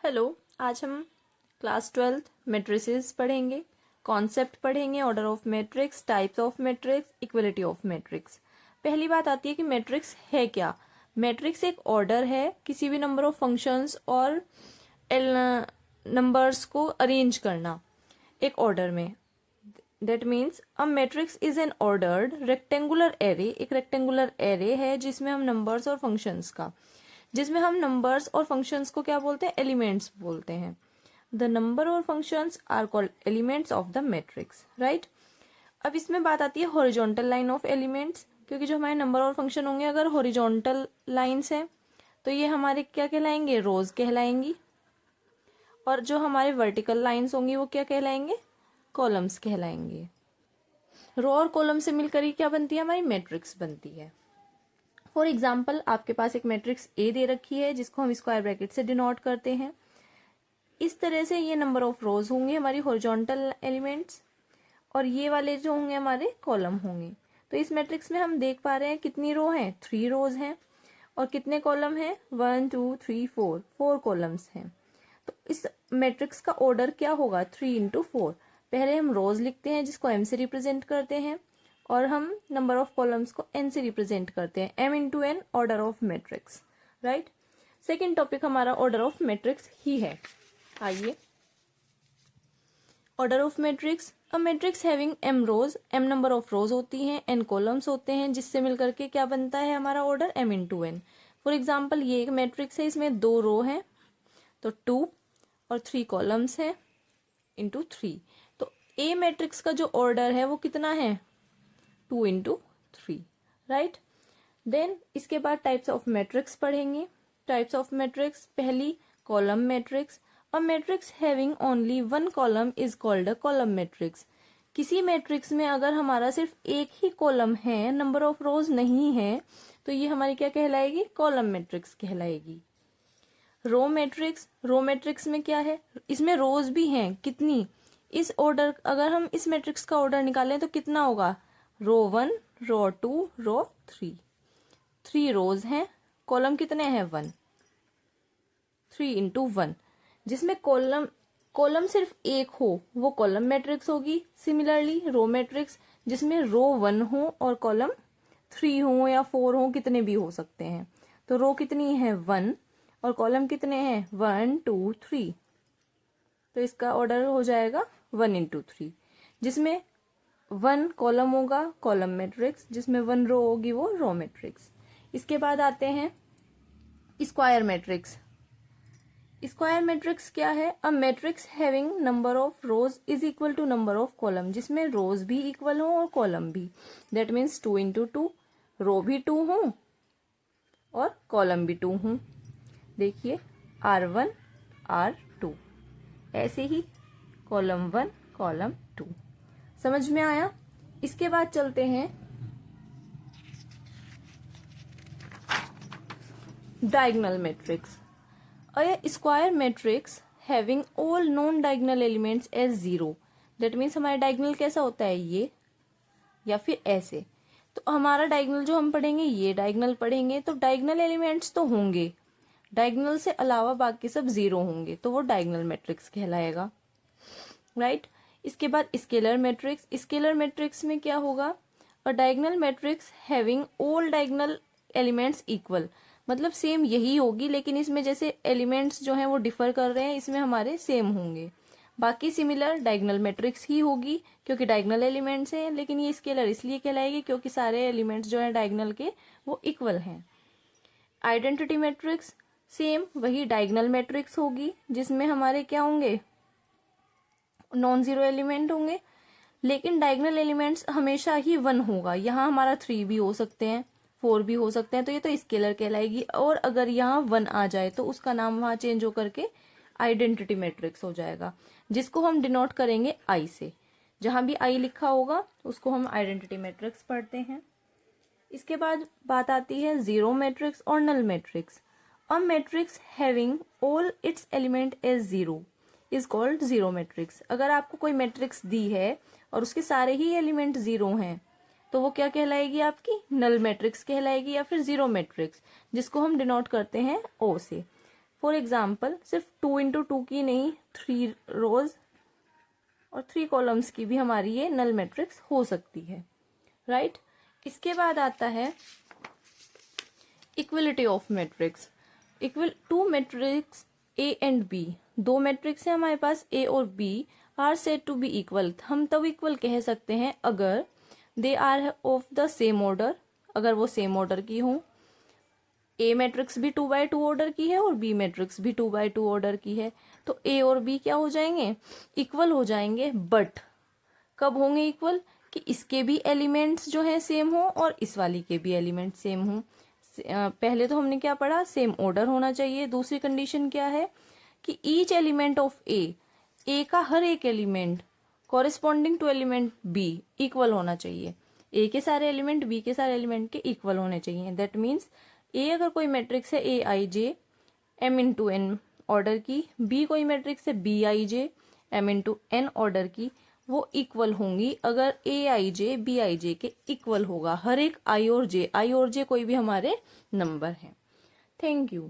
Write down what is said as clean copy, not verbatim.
Hello. आज हम class 12th matrices पढ़ेंगे, कॉन्सेप्ट पढ़ेंगे, order of matrix, types of matrix, equality of matrix. पहली बात आती है कि मैट्रिक्स है क्या। मैट्रिक्स एक ऑर्डर है किसी भी नंबर ऑफ फंक्शंस और नंबर्स को अरेंज करना एक ऑर्डर में। That means a matrix is an ordered rectangular array. एक रेक्टेंगुलर एरे है जिसमें हम नंबर्स और फंक्शंस का जिसमें हम नंबर्स और फंक्शंस को क्या बोलते हैं, एलिमेंट्स बोलते हैं। द नंबर और functions are called elements of the matrix, right. अब इसमें बात आती है हॉरिजॉन्टल लाइन ऑफ एलिमेंट्स, क्योंकि जो हमारे नंबर और फंक्शन होंगे अगर हॉरिजॉन्टल लाइंस हैं तो ये हमारे क्या कहलाएंगे, रोज कहलाएंगी। और जो हमारे वर्टिकल लाइंस होंगी वो क्या कहलाएंगे, कॉलम्स कहलाएंगे। रो और कॉलम से मिलकर ही क्या बनती है, हमारी मैट्रिक्स बनती है। फॉर एग्जाम्पल आपके पास एक मैट्रिक्स ए दे रखी है जिसको हम स्क्वायर ब्रैकेट से डिनोट करते हैं। इस तरह से ये नंबर ऑफ रोज होंगे हमारी हॉरिजॉन्टल एलिमेंट्स, और ये वाले जो होंगे हमारे कॉलम होंगे। तो इस मैट्रिक्स में हम देख पा रहे हैं कितनी रो हैं, 3 रोज हैं। और कितने कॉलम हैं, 1 2 3 4 कॉलम्स हैं। तो इस मैट्रिक्स का ऑर्डर क्या होगा, 3 into 4। पहले हम रोज लिखते हैं जिसको एम से रिप्रेजेंट करते हैं, और हम नंबर ऑफ कॉलम्स को एन से रिप्रेजेंट करते हैं, m×n order of matrix, right. Second topic हमारा ऑर्डर ऑफ मैट्रिक्स ही है। आइए, order of matrix. A matrix having m rows, m number of rows होती हैं, n कॉलम्स होते हैं, जिससे मिलकर के क्या बनता है हमारा ऑर्डर, m×n। फॉर एग्जाम्पल ये एक मैट्रिक्स है, इसमें 2 रो हैं तो 2 और 3 कॉलम्स हैं इंटू 3। तो ए मैट्रिक्स का जो ऑर्डर है वो कितना है, 2 into 3, राइट। देन इसके बाद टाइप्स ऑफ मैट्रिक्स पढ़ेंगे। टाइप्स ऑफ मैट्रिक्स, पहली column matrix. A matrix having only 1 column is called a column matrix. किसी मैट्रिक्स में अगर हमारा सिर्फ एक ही कॉलम है, नंबर ऑफ रोज नहीं है, तो ये हमारी क्या कहलाएगी, कॉलम मैट्रिक्स कहलाएगी। रो मैट्रिक्स, रो मैट्रिक्स में क्या है, इसमें रोज भी हैं, कितनी, इस ऑर्डर अगर हम इस मैट्रिक्स का ऑर्डर निकालें तो कितना होगा, रो 1 रो 2 रो 3। 3 रोज हैं, कॉलम कितने हैं, 1। 3 into 1, जिसमें कॉलम सिर्फ एक हो वो कॉलम मैट्रिक्स होगी। सिमिलरली रो मैट्रिक्स, जिसमें रो 1 हो और कॉलम 3 हो या 4 हो, कितने भी हो सकते हैं। तो रो कितनी है, 1, और कॉलम कितने हैं, 1 2 3। तो इसका ऑर्डर हो जाएगा 1 into 3, जिसमें 1 कॉलम होगा कॉलम मैट्रिक्स, जिसमें 1 रो होगी वो रो मैट्रिक्स। इसके बाद आते हैं स्क्वायर मैट्रिक्स। स्क्वायर मैट्रिक्स क्या है, a matrix having number of rows is equal to number of column, जिसमें रोज भी इक्वल हो और कॉलम भी। दैट मीन्स 2 into 2, रो भी 2 हो और कॉलम भी 2 हो। देखिए R1 R2, ऐसे ही कॉलम 1 कॉलम 2। समझ में आया। इसके बाद चलते हैं diagonal matrix. A square matrix having all non diagonal elements as 0। That means हमारा डायगोनल कैसा होता है, ये या फिर ऐसे। तो हमारा डायगोनल जो हम पढ़ेंगे ये डायगोनल पढ़ेंगे, तो डायगोनल एलिमेंट्स तो होंगे, डायगोनल से अलावा बाकी सब 0 होंगे, तो वो डायगोनल मैट्रिक्स कहलाएगा, राइट। इसके बाद स्केलर मैट्रिक्स। स्केलर मैट्रिक्स में क्या होगा, और diagonal matrix having all diagonal elements equal, मतलब सेम यही होगी, लेकिन इसमें जैसे एलिमेंट्स जो हैं वो डिफर कर रहे हैं, इसमें हमारे सेम होंगे। बाकी सिमिलर डायगोनल मैट्रिक्स ही होगी क्योंकि डायगोनल एलिमेंट्स हैं, लेकिन ये स्केलर इसलिए कहलाएगी क्योंकि सारे एलिमेंट्स जो हैं डायगोनल के वो इक्वल हैं। आइडेंटिटी मैट्रिक्स, सेम वही डायगोनल मैट्रिक्स होगी जिसमें हमारे क्या होंगे, नॉन जीरो एलिमेंट होंगे, लेकिन डायगोनल एलिमेंट्स हमेशा ही 1 होगा। यहाँ हमारा 3 भी हो सकते हैं, 4 भी हो सकते हैं, तो ये तो स्केलर कहलाएगी। और अगर यहाँ 1 आ जाए तो उसका नाम वहां चेंज होकर के आइडेंटिटी मैट्रिक्स हो जाएगा, जिसको हम डिनोट करेंगे आई से। जहां भी आई लिखा होगा उसको हम आइडेंटिटी मैट्रिक्स पढ़ते हैं। इसके बाद बात आती है जीरो मैट्रिक्स और null matrix. A matrix having all its element as 0 is called zero matrix. अगर आपको कोई मैट्रिक्स दी है और उसके सारे ही एलिमेंट 0 हैं तो वो क्या कहलाएगी, आपकी नल मैट्रिक्स कहलाएगी या फिर जीरो मैट्रिक्स, जिसको हम डिनोट करते हैं ओ से। फॉर एग्जाम्पल सिर्फ 2x2 की नहीं, 3 रोज और 3 कॉलम्स की भी हमारी ये नल मैट्रिक्स हो सकती है, राइट। इसके बाद आता है equality of matrix. Equal to matrix A and B, दो मैट्रिक्स है हमारे पास ए और B, are said to be equal. हम तब इक्वल कह सकते हैं अगर they are of the same order, अगर वो सेम ऑर्डर की हो। ए मैट्रिक्स भी 2x2 ऑर्डर की है और बी मैट्रिक्स भी 2x2 ऑर्डर की है, तो ए और बी क्या हो जाएंगे, इक्वल हो जाएंगे। बट कब होंगे इक्वल, कि इसके भी एलिमेंट्स जो है सेम हो और इस वाली के भी एलिमेंट्स सेम हो। पहले तो हमने क्या पढ़ा, सेम ऑर्डर होना चाहिए। दूसरी कंडीशन क्या है कि ईच एलिमेंट ऑफ ए का हर एक element corresponding to element B इक्वल होना चाहिए। ए के सारे एलिमेंट बी के सारे एलिमेंट के इक्वल होने चाहिए। दैट मीन्स ए अगर कोई मैट्रिक्स है A i j m into n order की, बी कोई मैट्रिक्स है B i j m into n order की, वो इक्वल होंगी अगर ए आई जे बी आई जे के इक्वल होगा। हर एक आई और जे कोई भी हमारे नंबर है। Thank you.